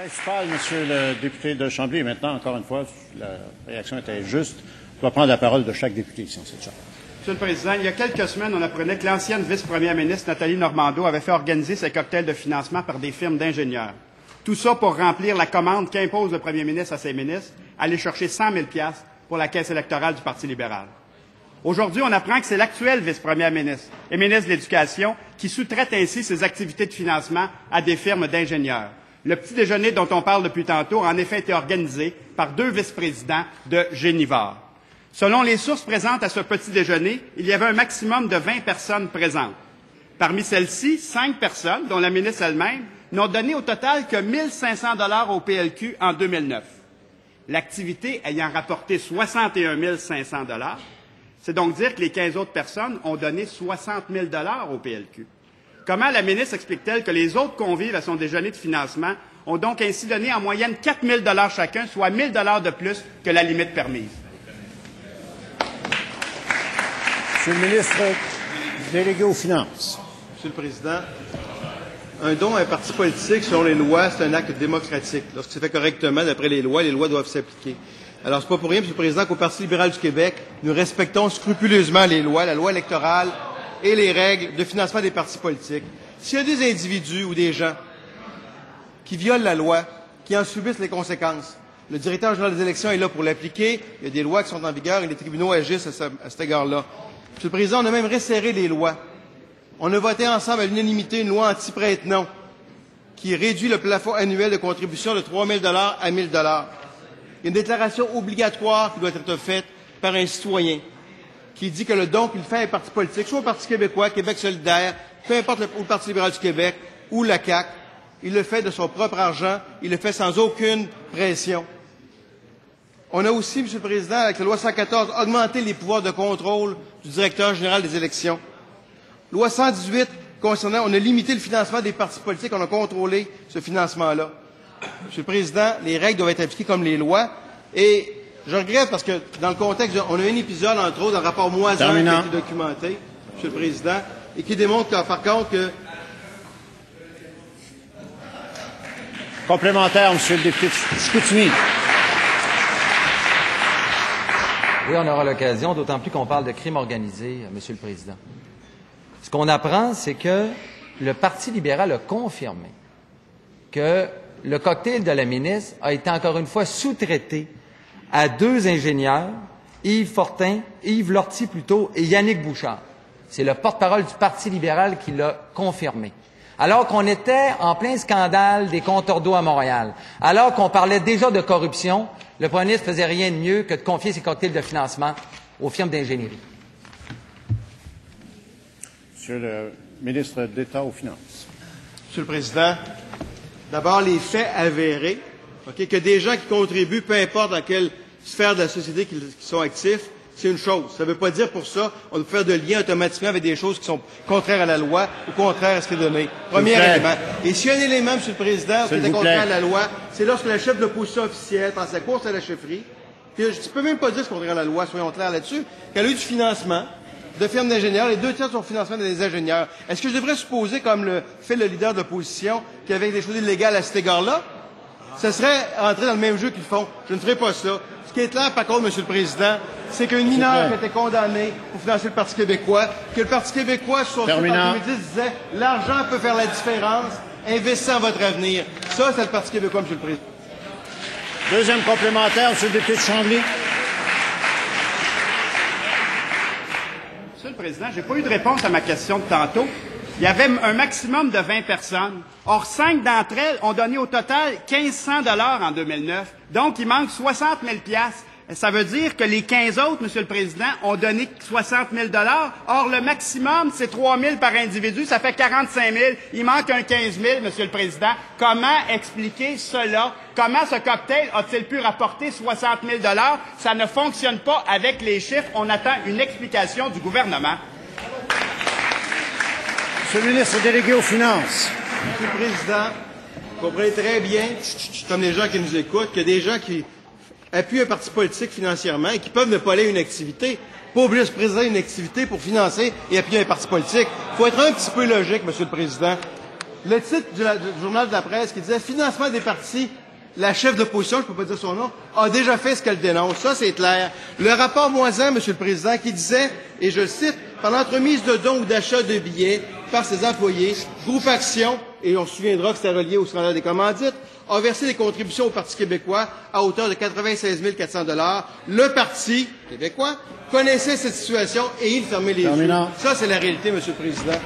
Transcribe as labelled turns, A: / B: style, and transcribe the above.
A: Je parle, Monsieur le député de Chambly. Maintenant, encore une fois, la réaction était juste. Je dois prendre la parole de chaque député ici en cette chambre.
B: Monsieur le Président, il y a quelques semaines, on apprenait que l'ancienne vice-première ministre Nathalie Normando avait fait organiser ses cocktails de financement par des firmes d'ingénieurs. Tout ça pour remplir la commande qu'impose le premier ministre à ses ministres, aller chercher 100 000 $ pour la caisse électorale du Parti libéral. Aujourd'hui, on apprend que c'est l'actuelle vice-première ministre et ministre de l'Éducation qui sous-traite ainsi ses activités de financement à des firmes d'ingénieurs. Le petit déjeuner dont on parle depuis tantôt a en effet été organisé par 2 vice-présidents de Génivore. Selon les sources présentes à ce petit déjeuner, il y avait un maximum de 20 personnes présentes. Parmi celles-ci, 5 personnes, dont la ministre elle-même, n'ont donné au total que 1 500 $ au PLQ en 2009. L'activité ayant rapporté 61 500 $, c'est donc dire que les 15 autres personnes ont donné 60 000 $ au PLQ. Comment la ministre explique-t-elle que les autres convives à son déjeuner de financement ont donc ainsi donné en moyenne 4 000 $ chacun, soit 1 000 $ de plus que la limite permise?
A: Monsieur le ministre délégué aux Finances.
C: Monsieur le Président, un don à un parti politique, selon les lois, c'est un acte démocratique. Lorsque c'est fait correctement, d'après les lois doivent s'appliquer. Alors, c'est pas pour rien, Monsieur le Président, qu'au Parti libéral du Québec, nous respectons scrupuleusement les lois, la loi électorale et les règles de financement des partis politiques. S'il y a des individus ou des gens qui violent la loi, qui en subissent les conséquences, le directeur général des élections est là pour l'appliquer. Il y a des lois qui sont en vigueur et les tribunaux agissent à cet égard-là. Monsieur le Président, on a même resserré les lois. On a voté ensemble à l'unanimité une loi anti-prête-nom qui réduit le plafond annuel de contribution de 3 000 $ à 1 000 $. Il y a une déclaration obligatoire qui doit être faite par un citoyen qui dit que le don qu'il fait à un parti politique, soit au Parti québécois, Québec solidaire, peu importe le Parti libéral du Québec ou la CAQ, il le fait de son propre argent, il le fait sans aucune pression. On a aussi, Monsieur le Président, avec la loi 114, augmenté les pouvoirs de contrôle du directeur général des élections. Loi 118, concernant, on a limité le financement des partis politiques, on a contrôlé ce financement-là. Monsieur le Président, les règles doivent être appliquées comme les lois. Et je regrette parce que, dans le contexte, on a un épisode, entre autres, dans le rapport Moisin qui a été documenté, Monsieur le Président, et qui démontre, par contre, que...
A: Complémentaire, Monsieur le député Chicoutimi.
D: Oui, on aura l'occasion, d'autant plus qu'on parle de crime organisé, Monsieur le Président. Ce qu'on apprend, c'est que le Parti libéral a confirmé que le cocktail de la ministre a été encore une fois sous-traité à 2 ingénieurs, Yves Lortie et Yannick Bouchard. C'est le porte-parole du Parti libéral qui l'a confirmé. Alors qu'on était en plein scandale des compteurs d'eau à Montréal, alors qu'on parlait déjà de corruption, le premier ministre faisait rien de mieux que de confier ses cocktails de financement aux firmes d'ingénierie.
A: Monsieur le ministre d'État aux Finances.
C: Monsieur le Président, d'abord, les faits avérés, que des gens qui contribuent, peu importe dans quelle sphère de la société qu'ils sont actifs, c'est une chose. Ça ne veut pas dire pour ça on peut faire de lien automatiquement avec des choses qui sont contraires à la loi ou contraires à ce qui est donné. Premier élément. Et s'il y a un élément, Monsieur le Président, qui est contraire à la loi, c'est lorsque la chef de l'opposition officielle, dans sa course à la chefferie, puis je ne peux même pas dire ce qu'on contraire à la loi, soyons clairs là-dessus, qu'elle a eu du financement de firmes d'ingénieurs, les 2 tiers de son financement des ingénieurs. Est-ce que je devrais supposer, comme le fait le leader de l'opposition, qu'il y avait des choses illégales à cet égard-là? Ce serait entrer dans le même jeu qu'ils font. Je ne ferai pas ça. Ce qui est clair, par contre, Monsieur le Président, c'est qu'une mineure qui était condamnée pour financer le Parti québécois, que le Parti québécois, sur son site en 2010, disait « L'argent peut faire la différence, investissez en votre avenir ». Ça, c'est le Parti québécois, Monsieur le Président.
A: Deuxième complémentaire, Monsieur le député de Chambly.
B: Monsieur le Président, je n'ai pas eu de réponse à ma question de tantôt. Il y avait un maximum de 20 personnes. Or, 5 d'entre elles ont donné au total 1 500 $ en 2009. Donc, il manque 60 000 $. Ça veut dire que les 15 autres, Monsieur le Président, ont donné 60 000 $. Or, le maximum, c'est 3 000 par individu. Ça fait 45 000. Il manque un 15 000, Monsieur le Président. Comment expliquer cela? Comment ce cocktail a-t-il pu rapporter 60 000 $? Ça ne fonctionne pas avec les chiffres. On attend une explication du gouvernement.
A: Monsieur le ministre délégué aux Finances.
C: Monsieur le Président, vous comprenez très bien, comme les gens qui nous écoutent, qu'il y a des gens qui appuient un parti politique financièrement et qui peuvent ne pas aller à une activité, pas obligé de se présenter à une activité pour financer et appuyer un parti politique. Il faut être un petit peu logique, Monsieur le Président. le titre du journal de la presse qui disait « Financement des partis », la chef d'opposition, je ne peux pas dire son nom, a déjà fait ce qu'elle dénonce. Ça, c'est clair. Le rapport Moisan, M. le Président, qui disait, et je le cite, « Par l'entremise de dons ou d'achat de billets par ses employés, Groupe Action, et on se souviendra que c'était relié au scandale des commandites, a versé des contributions au Parti québécois à hauteur de 96 400 $. Le Parti québécois connaissait cette situation et il fermait les yeux. Ça, c'est la réalité, M. le Président.